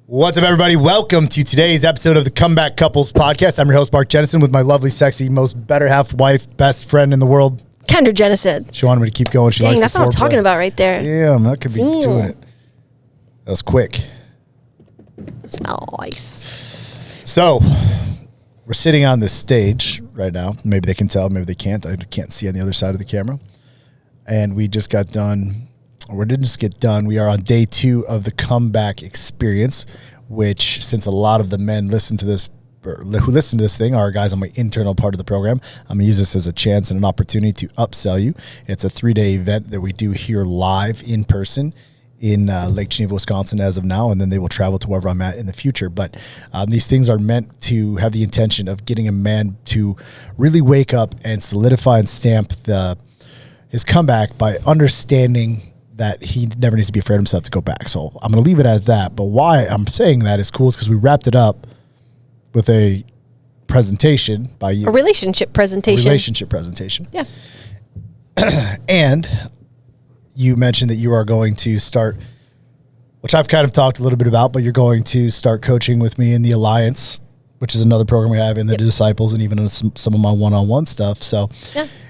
What's up, everybody? Welcome to today's episode of the Comeback Couples Podcast. I'm your host, Mark Jennison, with my lovely, sexy, most better half wife, best friend in the world, Kendra Jennison. She wanted me to keep going. She likes that's what I'm talking about right there. Damn, I could be doing it. That was quick. It's nice. So, we're sitting on this stage right now. Maybe they can tell, maybe they can't. I can't see on the other side of the camera. And we just got done. We didn't just get done. We are on day 2 of the Comeback Experience, which, since a lot of the men listen to this, or who listen to this thing, are guys on my internal part of the program, I'm going to use this as a chance and an opportunity to upsell you. It's a 3-day event that we do here live in person in Lake Geneva, Wisconsin as of now, and then they will travel to wherever I'm at in the future. But these things are meant to have the intention of getting a man to really wake up and solidify and stamp his comeback by understanding that he never needs to be afraid of himself to go back. So I'm going to leave it at that. But why I'm saying that is cool is because we wrapped it up with a presentation by you. A relationship presentation. Yeah. And you mentioned that you are going to start, which I've kind of talked a little bit about, but you're going to start coaching with me in the Alliance, which is another program we have in the Disciples, and even in some of my one-on-one stuff. So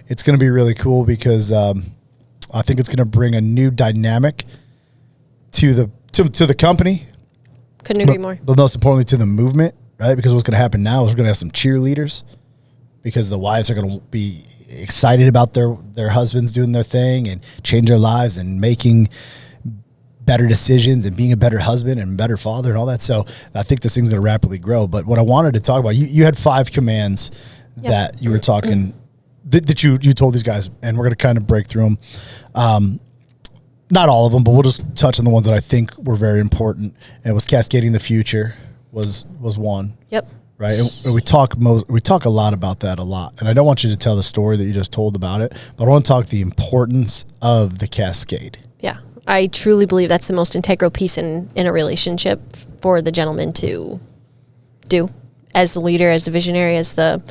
it's going to be really cool because I think it's going to bring a new dynamic to the company. Couldn't agree more. But most importantly, to the movement, right? Because what's going to happen now is we're going to have some cheerleaders, because the wives are going to be excited about their husbands doing their thing and change their lives and making better decisions and being a better husband and better father and all that. So I think this thing's going to rapidly grow. But what I wanted to talk about, you had 5 commands that you were talking that you told these guys, and we're going to kind of break through them. Not all of them, but we'll just touch on the ones that I think were very important. And it was cascading the future was one. Yep. Right. And we talk a lot about that a lot. And I don't want you to tell the story that you just told about it, but I want to talk the importance of the cascade. Yeah. I truly believe that's the most integral piece in a relationship for the gentleman to do, as the leader, as the visionary, as the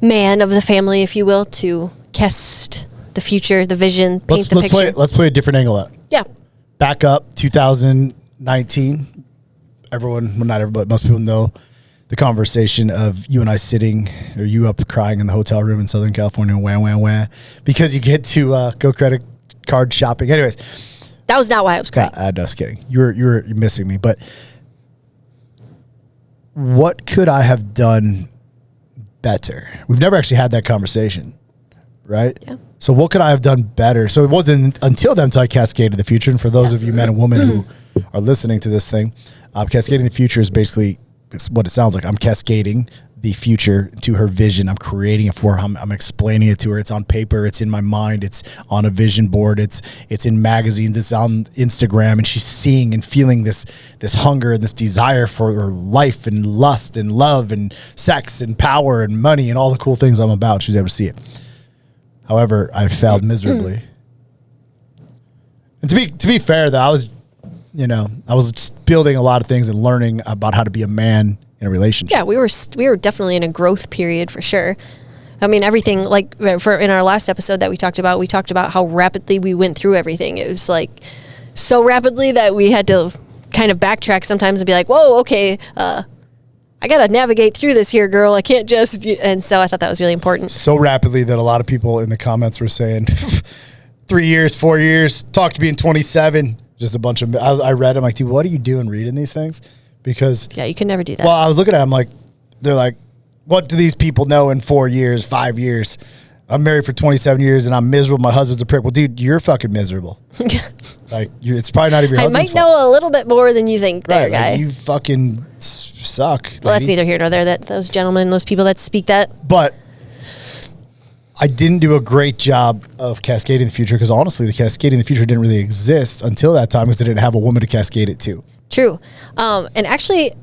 man of the family, if you will, to cast the future, the vision, paint the picture. Let's play a different angle at it. Yeah. Back up 2019. Everyone, well, not everybody, most people know the conversation of you and I sitting, or you up crying in the hotel room in Southern California, wah, because you get to go credit card shopping. Anyways. That was not why I was crying. I'm just kidding. You're missing me. But what could I have done better? We've never actually had that conversation, right? Yeah. So what could I have done better? So it wasn't until then until I cascaded the future. And for those of you men and women who are listening to this thing, cascading the future is basically what it sounds like. I'm cascading the future to her vision. I'm creating it for her. I'm explaining it to her. It's on paper. It's in my mind. It's on a vision board. It's in magazines. It's on Instagram. And she's seeing and feeling this hunger and this desire for her life and lust and love and sex and power and money and all the cool things I'm about. She's able to see it. However, I failed miserably. And to be fair, though, I was just building a lot of things and learning about how to be a man in a relationship. Yeah, we were definitely in a growth period for sure. I mean, everything, like in our last episode that we talked about how rapidly we went through everything. It was like so rapidly that we had to kind of backtrack sometimes and be like, whoa, okay, I got to navigate through this here, girl. I can't just, and so I thought that was really important. So rapidly that a lot of people in the comments were saying 3 years, 4 years, talk to me in 27. Just a bunch of, I read, I'm like, dude, what are you doing reading these things? Because you can never do that. Well, I was looking at them like, they're like, what do these people know in 4 years, 5 years? I'm married for 27 years and I'm miserable. My husband's a prick. Well, dude, you're fucking miserable. Like, it's probably not even your husband's fault. I might know a little bit more than you think, there, guy. Like, you fucking suck. Well, that's neither here nor there. That those gentlemen, those people that speak that. But I didn't do a great job of cascading the future because honestly, the cascading the future didn't really exist until that time because I didn't have a woman to cascade it to. True. And actually,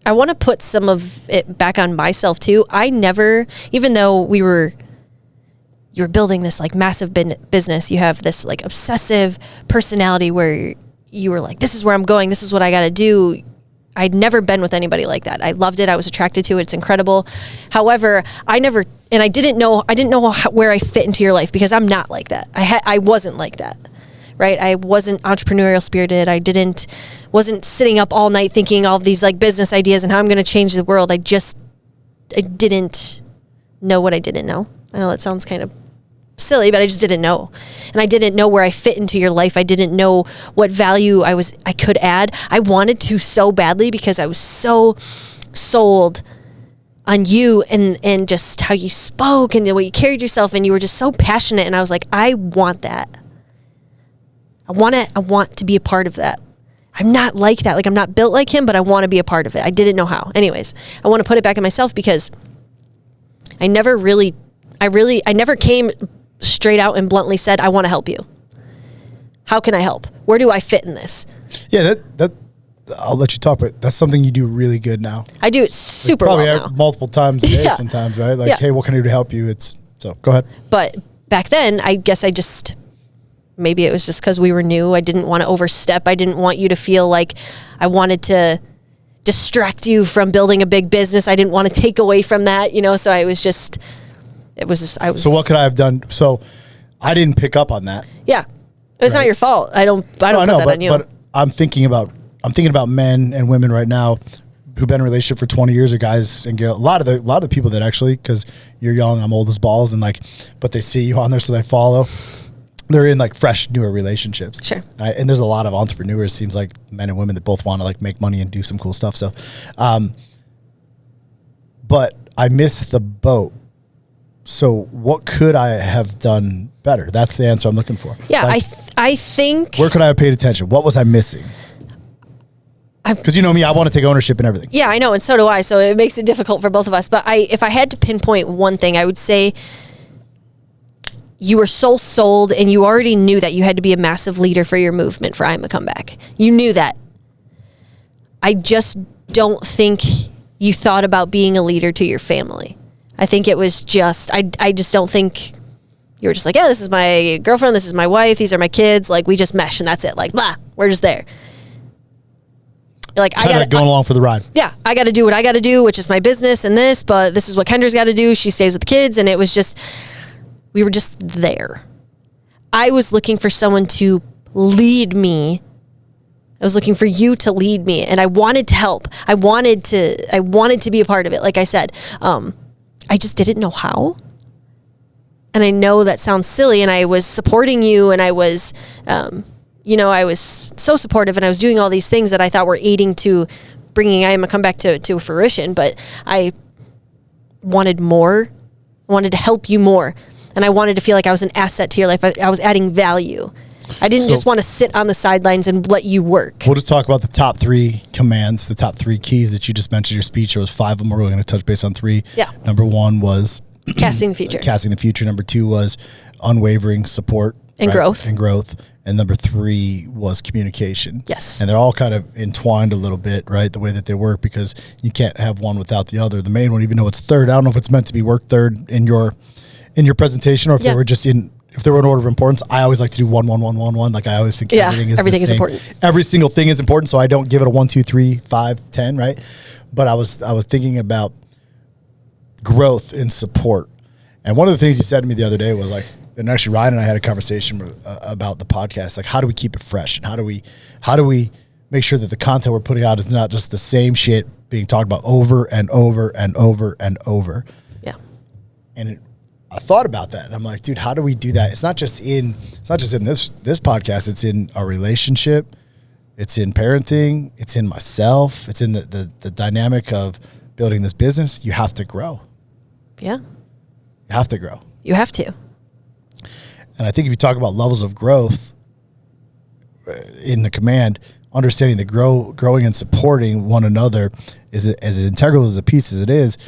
I want to put some of it back on myself too. I never, even though you're building this like massive business, you have this like obsessive personality where you were like, this is where I'm going. This is what I got to do. I'd never been with anybody like that. I loved it. I was attracted to it. It's incredible. However, I didn't know where I fit into your life because I'm not like that. I wasn't like that. right? I wasn't entrepreneurial spirited. Wasn't sitting up all night thinking all of these like business ideas and how I'm going to change the world. I didn't know what I didn't know. I know that sounds kind of silly, but I just didn't know. And I didn't know where I fit into your life. I didn't know what value I could add. I wanted to so badly because I was so sold on you and just how you spoke and the way you carried yourself, and you were just so passionate, and I was like, I want that. I want to be a part of that. I'm not like that. Like, I'm not built like him, but I want to be a part of it. I didn't know how. Anyways, I want to put it back in myself because I never came straight out and bluntly said, I want to help you. How can I help? Where do I fit in this? Yeah, that I'll let you talk, but that's something you do really good now. I do it super probably well now. Multiple times a day Yeah. sometimes, right? Like, Yeah. hey, what can I do to help you? So go ahead. But back then, I guess maybe it was just because we were new. I didn't want to overstep. I didn't want you to feel like I wanted to distract you from building a big business. I didn't want to take away from that, so I was just. So what could I have done? So I didn't pick up on that. Yeah. It's not your fault. I don't put that on you. But I'm thinking about men and women right now who've been in a relationship for 20 years, or guys and girls. A lot of the people that actually, because you're young, I'm old as balls, and but they see you on there, so they follow. They're in fresh, newer relationships. Sure. Right? And there's a lot of entrepreneurs, seems like men and women, that both want to make money and do some cool stuff. So, but I missed the boat. So what could I have done better? That's the answer I'm looking for. Yeah, I think. Where could I have paid attention? What was I missing? Because you know me, I want to take ownership in everything. Yeah, I know, and so do I. So it makes it difficult for both of us. But if I had to pinpoint one thing, I would say you were so sold, and you already knew that you had to be a massive leader for your movement for IAMACOMEBACK. You knew that. I just don't think you thought about being a leader to your family. I think it was just, I just don't think you were just like, yeah, this is my girlfriend, this is my wife, these are my kids, we just mesh and that's it. Blah, we're just there. You're like, I got going along for the ride. Yeah, I got to do what I got to do, which is my business and this, but this is what Kendra's got to do. She stays with the kids, and it was just, we were just there. I was looking for someone to lead me. I was looking for you to lead me, and I wanted to help. I wanted to be a part of it. Like I said, I just didn't know how. And I know that sounds silly, and I was supporting you, and I was, I was so supportive, and I was doing all these things that I thought were aiding to bringing IAMACOMEBACK to fruition, but I wanted more. I wanted to help you more, and I wanted to feel like I was an asset to your life. I was adding value. I didn't just want to sit on the sidelines and let you work. We'll just talk about the top 3 commands, the top 3 keys that you just mentioned in your speech. There was 5 of them. We're going to touch base on 3. Yeah. Number 1 was casting the future. Casting the future. Number 2 was unwavering support and growth. And number 3 was communication. Yes. And they're all kind of entwined a little bit, right? The way that they work, because you can't have one without the other. The main one, even though it's third, I don't know if it's meant to be work third in your presentation, or if they were just if they were in order of importance. I always like to do 1, 1, 1, 1, 1. I always think everything is important. Every single thing is important, so I don't give it a 1, 2, 3, 5, 10, right? But I was thinking about growth and support. And one of the things you said to me the other day was and actually Ryan and I had a conversation about the podcast. How do we keep it fresh, and how do we make sure that the content we're putting out is not just the same shit being talked about over and over and over and over. Yeah. And I thought about that, and I'm like, dude, how do we do that? It's not just in this podcast. It's in our relationship. It's in parenting. It's in myself. It's in the dynamic of building this business. You have to grow. Yeah. You have to grow. You have to. And I think if you talk about levels of growth in the command, understanding that growing and supporting one another is as integral as a piece as it is.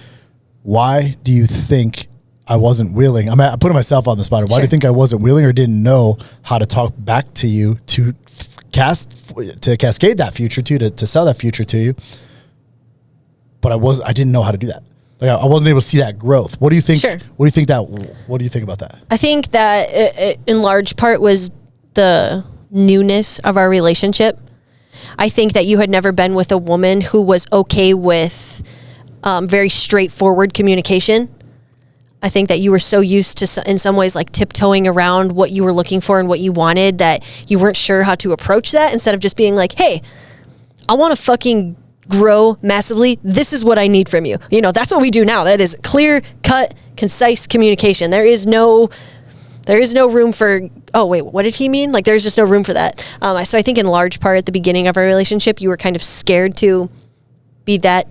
Why do you think I wasn't willing? I'm putting myself on the spot. Why do you think I wasn't willing or didn't know how to talk back to you to cascade that future to sell that future to you? But I didn't know how to do that. I wasn't able to see that growth. What do you think? Sure. What do you think about that? I think that it, in large part, was the newness of our relationship. I think that you had never been with a woman who was okay with very straightforward communication. I think that you were so used to, in some ways, like tiptoeing around what you were looking for and what you wanted, that you weren't sure how to approach that, instead of just being like, hey, I want to fucking grow massively. This is what I need from you. You know, that's what we do now. That is clear cut, concise communication. There is no room for, oh wait, what did he mean? Like, there's just no room for that. So I think in large part at the beginning of our relationship, you were kind of scared to be that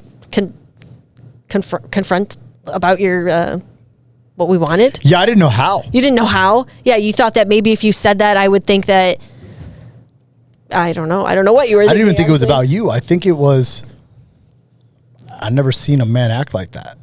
confront about your, what we wanted. Yeah, I didn't know how. You didn't know how? Yeah, you thought that maybe if you said that, I would think that, I don't know what you were thinking. I didn't even think it was about you. I think it was, I've never seen a man act like that.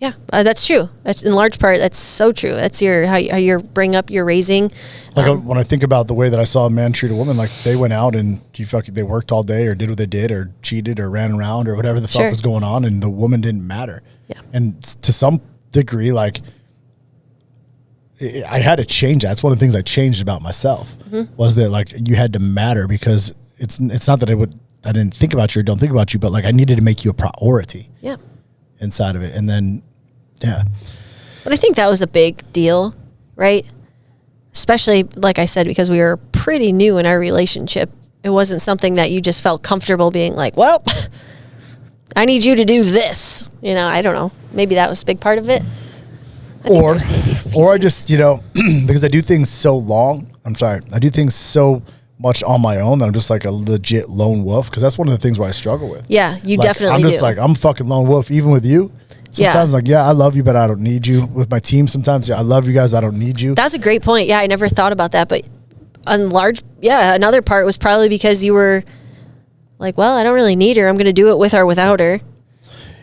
Yeah, that's true. That's in large part. That's so true. That's how you bring up your raising. Like when I think about the way that I saw a man treat a woman, like they went out and they worked all day or did what they did or cheated or ran around or whatever the fuck was going on, and the woman didn't matter. Yeah. And to some degree, like I had to change that. That's one of the things I changed about myself, was that like you had to matter, because it's not that I didn't think about you or don't think about you, but like I needed to make you a priority. Yeah. Inside of it. And then, yeah. But I think that was a big deal, right? Especially, like I said, because we were pretty new in our relationship. It wasn't something that you just felt comfortable being like, well, I need you to do this. You know, I don't know. Maybe that was a big part of it. Or I just, you know, because I do things so much on my own that I'm just like a legit lone wolf, because that's one of the things where I struggle with. Yeah, you like, definitely I'm just do. like, I'm fucking lone wolf, even with you. Sometimes like, yeah, I love you, but I don't need you. With my team, sometimes, yeah, I love you guys, but I don't need you. That's a great point. Yeah, I never thought about that. But another part was probably because you were like, well, I don't really need her. I'm going to do it with or without her.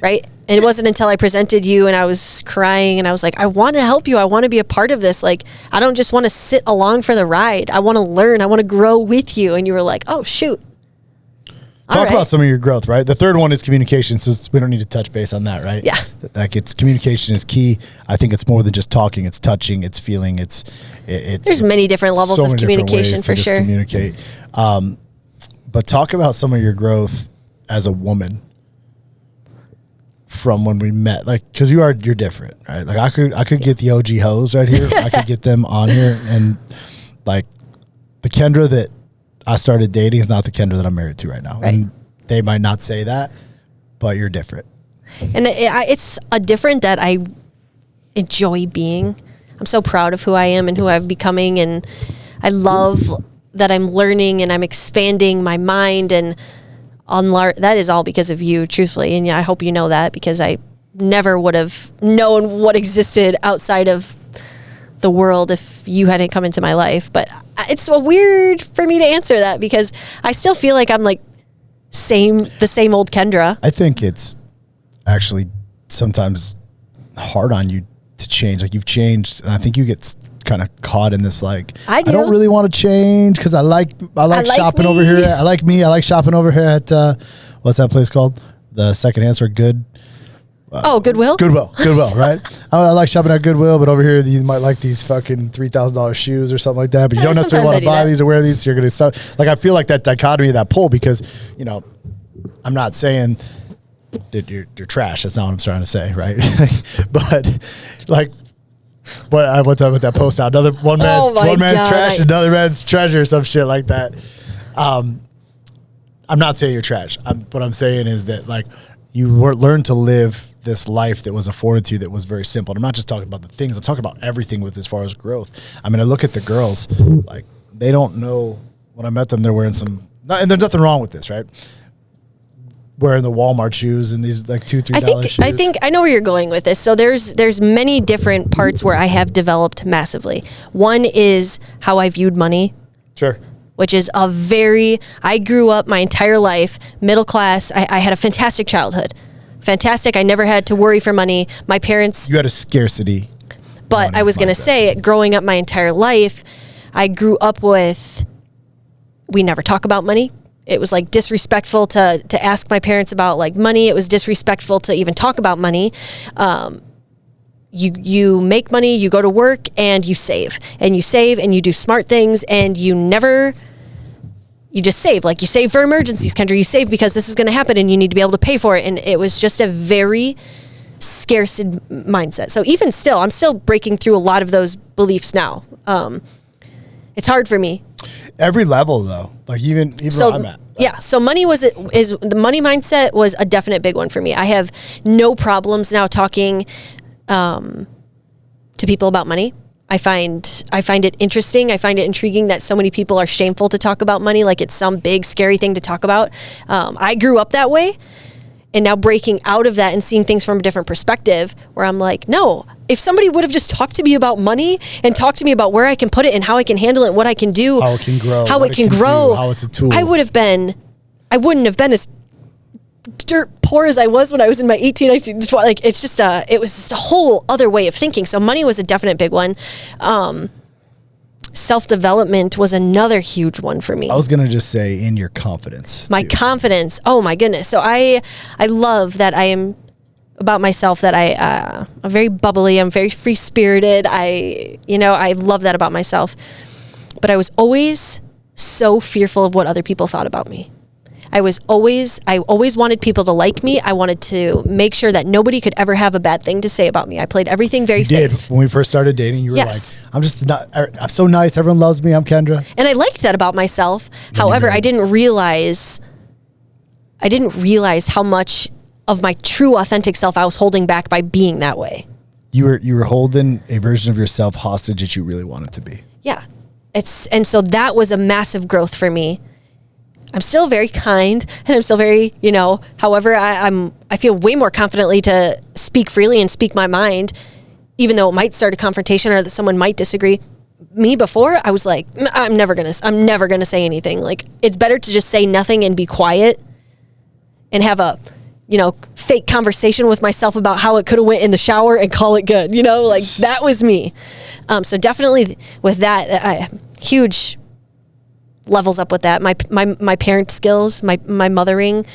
Right? And it wasn't until I presented you and I was crying and I was like, I want to help you. I want to be a part of this. Like, I don't just want to sit along for the ride. I want to learn. I want to grow with you. And you were like, oh, shoot. Talk about some of your growth, right? The third one is communication, so we don't need to touch base on that, right? Yeah. Like, communication is key. I think it's more than just talking. It's touching. It's feeling. There's many different levels of communication for sure. Communicate. But talk about some of your growth as a woman from when we met, like, because you're different, right? Like I could get the OG hoes right here. I could get them on here, and like the Kendra that I started dating is not the Kendra that I'm married to right now. Right. And they might not say that, but you're different. And it's a different that I enjoy being. I'm so proud of who I am and who I'm becoming, and I love that I'm learning and I'm expanding my mind, and that is all because of you, truthfully. And yeah, I hope you know that, because I never would have known what existed outside of the world if you hadn't come into my life. But it's so weird for me to answer that, because I still feel like I'm like the same old Kendra. I think it's actually sometimes hard on you to change. Like, you've changed, and I think you get kind of caught in this, like, I don't really want to change because I like shopping over here. I like shopping over here at what's that place called? The secondhand store, Goodwill. Goodwill, right? I like shopping at Goodwill, but over here you might like these fucking $3,000 shoes or something like that. But you don't necessarily want to buy these or wear these. So you're gonna like, I feel like that dichotomy, that pull, because, you know, I'm not saying that you're trash. That's not what I'm trying to say, right? But like, what's up with that post out? One man's trash, another man's treasure, some shit like that. I'm not saying you're trash. What I'm saying is that, like, you learned to live this life that was afforded to you that was very simple. And I'm not just talking about the things. I'm talking about everything with as far as growth. I mean, I look at the girls, like, they don't know. When I met them, they're wearing and there's nothing wrong with this, right? Wearing the Walmart shoes and these like $2-3 shoes. I think I know where you're going with this. So there's many different parts where I have developed massively. One is how I viewed money. Sure. Which is I grew up my entire life, middle class. I had a fantastic childhood. Fantastic. I never had to worry for money. My parents... You had a scarcity. But I was going to say, growing up my entire life, I grew up with... We never talk about money. It was like disrespectful to ask my parents about like money. It was disrespectful to even talk about money. You make money, you go to work, and you save and you do smart things, and you just save. Like, you save for emergencies, Kendra. You save because this is going to happen and you need to be able to pay for it. And it was just a very scarcity mindset. So even still, I'm still breaking through a lot of those beliefs now. It's hard for me. Every level though, like even where I'm at. Yeah. So money is the money mindset was a definite big one for me. I have no problems now talking to people about money. I find it interesting. I find it intriguing that so many people are shameful to talk about money, like it's some big scary thing to talk about. I grew up that way, and now breaking out of that and seeing things from a different perspective, where I'm like, no, if somebody would have just talked to me about money and talked to me about where I can put it and how I can handle it and what I can do, how it can grow, how it can grow, how it's a tool. I wouldn't have been as dirt poor as I was when I was in my 18, 19, 20. Like it was just a whole other way of thinking. So money was a definite big one. Self-development was another huge one for me. I was going to just say in your confidence. My confidence. Oh my goodness. So I love that I am about myself, that I'm very bubbly. I'm very free spirited. I love that about myself, but I was always so fearful of what other people thought about me. I always wanted people to like me. I wanted to make sure that nobody could ever have a bad thing to say about me. I played everything very safe. Did when we first started dating, you were like, I'm so nice. Everyone loves me. I'm Kendra. And I liked that about myself. However, I didn't realize how much of my true authentic self I was holding back by being that way. You were holding a version of yourself hostage that you really wanted to be. Yeah. And so that was a massive growth for me. I'm still very kind, and I'm still very, however, I feel way more confidently to speak freely and speak my mind, even though it might start a confrontation or that someone might disagree. Me before, I was like, I'm never gonna say anything. Like, it's better to just say nothing and be quiet and have a, fake conversation with myself about how it could have went in the shower and call it good. That was me. So definitely with that, huge levels up with that. My parent skills, my mothering,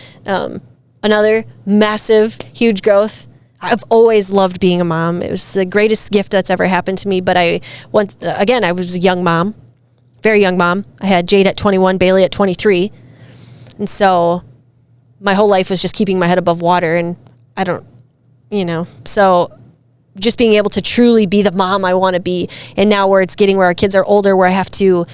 another massive, huge growth. I've always loved being a mom. It was the greatest gift that's ever happened to me. But I was a young mom, very young mom. I had Jade at 21, Bailey at 23. And so my whole life was just keeping my head above water. And so just being able to truly be the mom I want to be. And now where it's getting where our kids are older, where I have to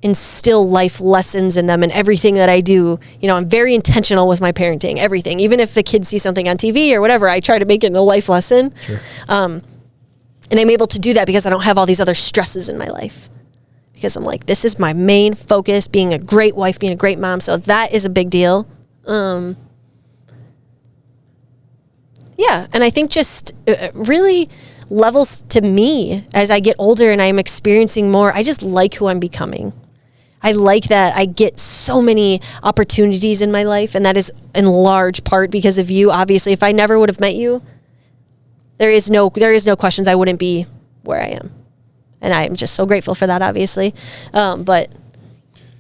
instill life lessons in them, and everything that I do, I'm very intentional with my parenting, everything. Even if the kids see something on TV or whatever, I try to make it a life lesson. Sure. And I'm able to do that because I don't have all these other stresses in my life, because I'm like, this is my main focus, being a great wife, being a great mom. So that is a big deal. Yeah. And I think just really levels to me as I get older and I'm experiencing more. I just like who I'm becoming. I like that I get so many opportunities in my life, and that is in large part because of you. Obviously, if I never would have met you, there is no questions I wouldn't be where I am. And I'm just so grateful for that, obviously. But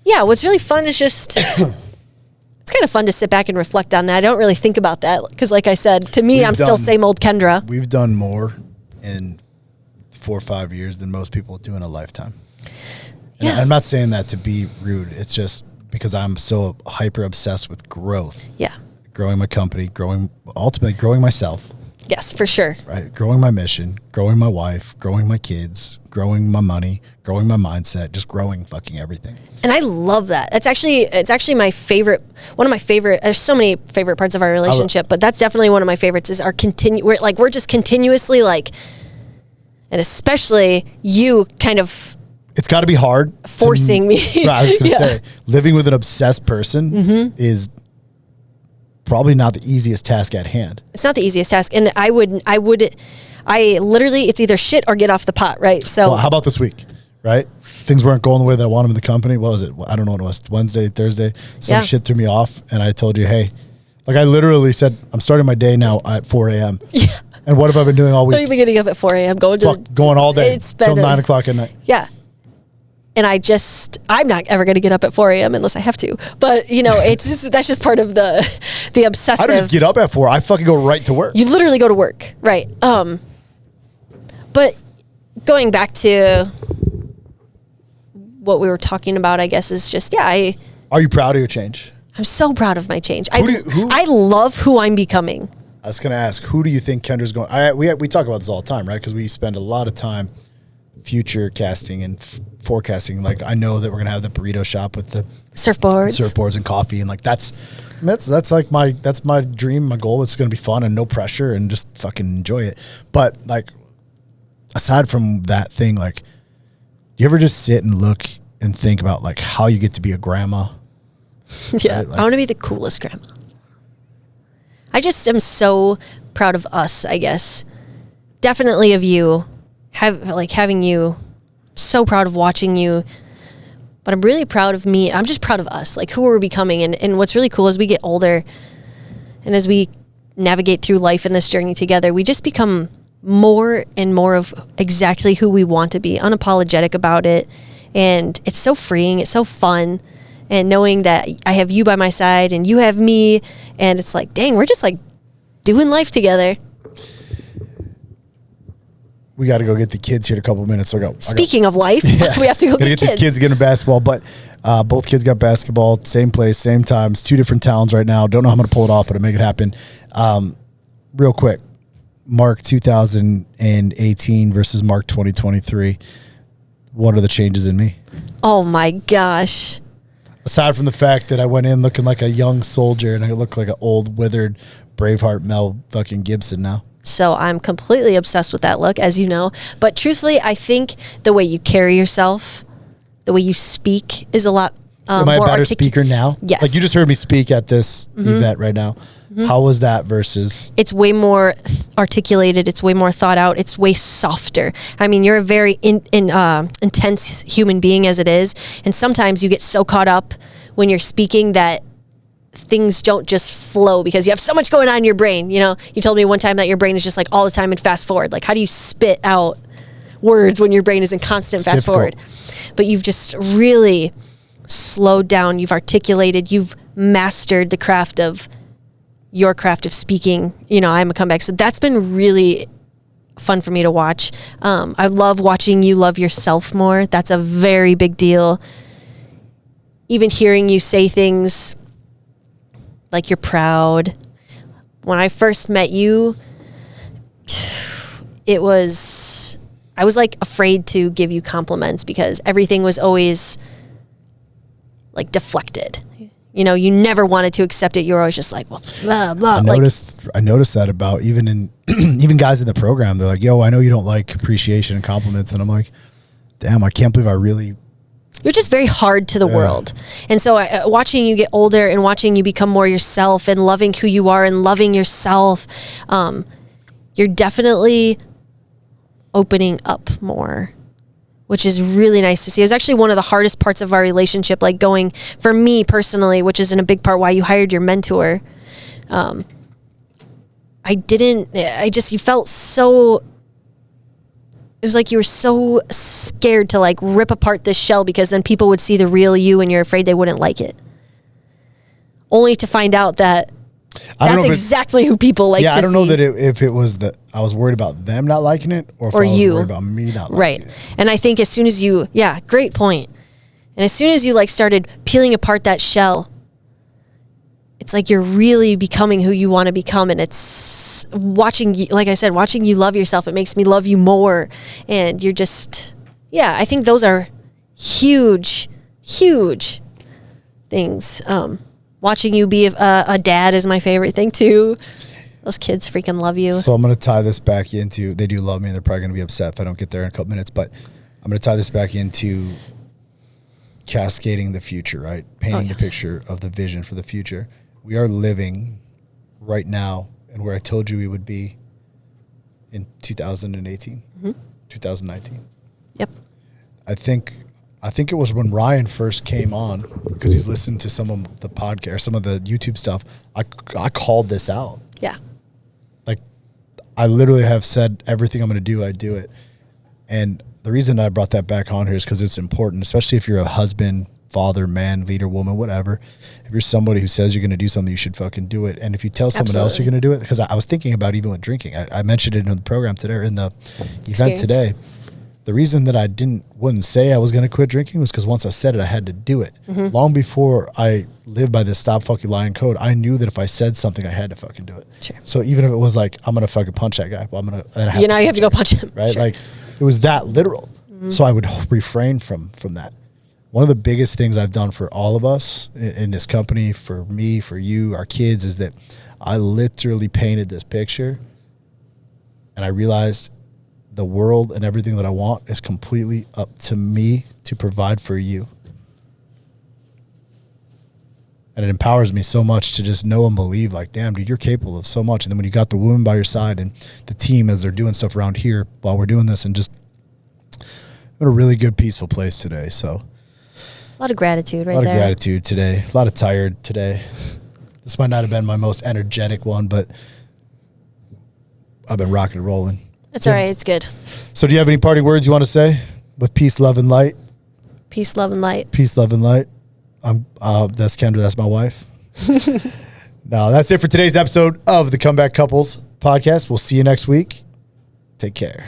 yeah, what's really fun is just, it's kind of fun to sit back and reflect on that. I don't really think about that because, like I said, to me, still same old Kendra. We've done more in 4 or 5 years than most people do in a lifetime. And I'm not saying that to be rude. It's just because I'm so hyper obsessed with growth. Yeah. Growing my company, ultimately growing myself. Yes, for sure. Right. Growing my mission, growing my wife, growing my kids, growing my money, growing my mindset, just growing fucking everything. And I love that. It's actually my favorite, one of my favorite, there's so many favorite parts of our relationship, but that's definitely one of my favorites is we're just continuously and especially you kind of, it's got to be hard. Forcing me. I was going to say, living with an obsessed person is probably not the easiest task at hand. It's not the easiest task. And I literally, it's either shit or get off the pot, right? So how about this week, right? Things weren't going the way that I wanted in the company. What was it? I don't know what it was. Wednesday, Thursday. Some shit threw me off. And I told you, hey, I literally said, I'm starting my day now at 4 a.m. Yeah. And what have I been doing all week? I've been getting up at 4 a.m. Going all day till 9 o'clock at night. Yeah. And I'm not ever going to get up at 4 a.m. unless I have to. But, that's just part of the obsessive. I don't just get up at 4. I fucking go right to work. You literally go to work. Right. But going back to what we were talking about, I guess, is just, are you proud of your change? I'm so proud of my change. I love who I'm becoming. I was going to ask, who do you think Kendra's going? We talk about this all the time, right? Because we spend a lot of time future casting and forecasting. Like, I know that we're going to have the burrito shop with the surfboards and coffee, and like that's like my dream, my goal. It's going to be fun and no pressure and just fucking enjoy it. But like, aside from that thing, like, you ever just sit and look and think about like how you get to be a grandma? Yeah, right? Like, I want to be the coolest grandma. I just am so proud of us, I guess. Definitely of you, having you, so proud of watching you. But I'm really proud of me. I'm just proud of us, like who we're becoming. And what's really cool as we get older and as we navigate through life in this journey together, we just become more and more of exactly who we want to be, unapologetic about it. And it's so freeing. It's so fun. And knowing that I have you by my side and you have me, and it's like, dang, we're just like doing life together. We got to go get the kids here in a couple of minutes. Speaking of life, we have to go get these kids getting basketball. But both kids got basketball, same place, same times, 2 different towns right now. Don't know how I'm going to pull it off, but I'll make it happen. Real quick, Mark 2018 versus Mark 2023. What are the changes in me? Oh my gosh. Aside from the fact that I went in looking like a young soldier and I look like an old, withered Braveheart Mel fucking Gibson now. So I'm completely obsessed with that look, as you know. But truthfully, I think the way you carry yourself, the way you speak is a lot Am I a better speaker now? Yes. Like you just heard me speak at this event right now. How was that versus? It's way more articulated. It's way more thought out. It's way softer. I mean, you're a very intense human being as it is. And sometimes you get so caught up when you're speaking that things don't just flow because you have so much going on in your brain. You know, you told me one time that your brain is just like all the time in fast forward. Like, how do you spit out words when your brain is in constant fast forward? But you've just really slowed down. You've articulated. You've mastered the craft of your craft of speaking. You know, I'm a comeback. So that's been really fun for me to watch. I love watching you love yourself more. That's a very big deal. Even hearing you say things like you're proud. When I first met you, I was like afraid to give you compliments because everything was always like deflected. You know, you never wanted to accept it. You're always just like, well, blah, blah. I noticed that about even guys in the program. They're like, yo, I know you don't like appreciation and compliments. And I'm like, damn, I can't believe I really... You're just very hard to the world. And so watching you get older and watching you become more yourself and loving who you are and loving yourself, you're definitely opening up more, which is really nice to see. It was actually one of the hardest parts of our relationship, like going, for me personally, which is in a big part why you hired your mentor. You felt so... It was like you were so scared to like rip apart this shell because then people would see the real you and you're afraid they wouldn't like it. Only to find out that that's exactly who people like to see. Yeah, I don't know that if it was that I was worried about them not liking it or if I was worried about me not liking it. Right. And I think as soon as you, great point. And as soon as you like started peeling apart that shell, it's like you're really becoming who you want to become. And it's watching you, like I said, watching you love yourself. It makes me love you more. And you're just, I think those are huge, huge things. Watching you be a dad is my favorite thing too. Those kids freaking love you. So I'm going to tie this back into, they do love me and they're probably going to be upset if I don't get there in a couple minutes, but I'm going to tie this back into cascading the future, right? Painting the picture of the vision for the future. We are living right now and where I told you we would be in 2018, 2019. Yep. I think it was when Ryan first came on because he's listened to some of the podcast, some of the YouTube stuff. I called this out. Yeah. Like I literally have said everything I'm going to do, I do it. And the reason I brought that back on here is because it's important, especially if you're a husband, father, man, leader, woman, whatever. If you're somebody who says you're going to do something, you should fucking do it. And if you tell someone else you're going to do it, because I was thinking about even with drinking, I mentioned it in the program today, or in the event today. the reason that I wouldn't say I was going to quit drinking was because once I said it, I had to do it. Long before I lived by this stop fucking lying code, I knew that if I said something, I had to fucking do it. Sure. So even if it was like, I'm going to fucking punch that guy, well, I'm going to, you have to go punch him. Right. Sure. Like it was that literal. So I would refrain from that. One of the biggest things I've done for all of us in this company, for me, for you, our kids, is that I literally painted this picture and I realized the world and everything that I want is completely up to me to provide for you. And it empowers me so much to just know and believe, like, damn, dude, you're capable of so much. And then when you got the woman by your side and the team as they're doing stuff around here while we're doing this, and just in a really good, peaceful place today. So a lot of gratitude right there. A lot of gratitude today. A lot of tired today. This might not have been my most energetic one, but I've been rocking and rolling. It's all right. It's good. So do you have any parting words you want to say with peace, love, and light? Peace, love, and light. Peace, love, and light. That's Kendra. That's my wife. No, that's it for today's episode of the Comeback Couples podcast. We'll see you next week. Take care.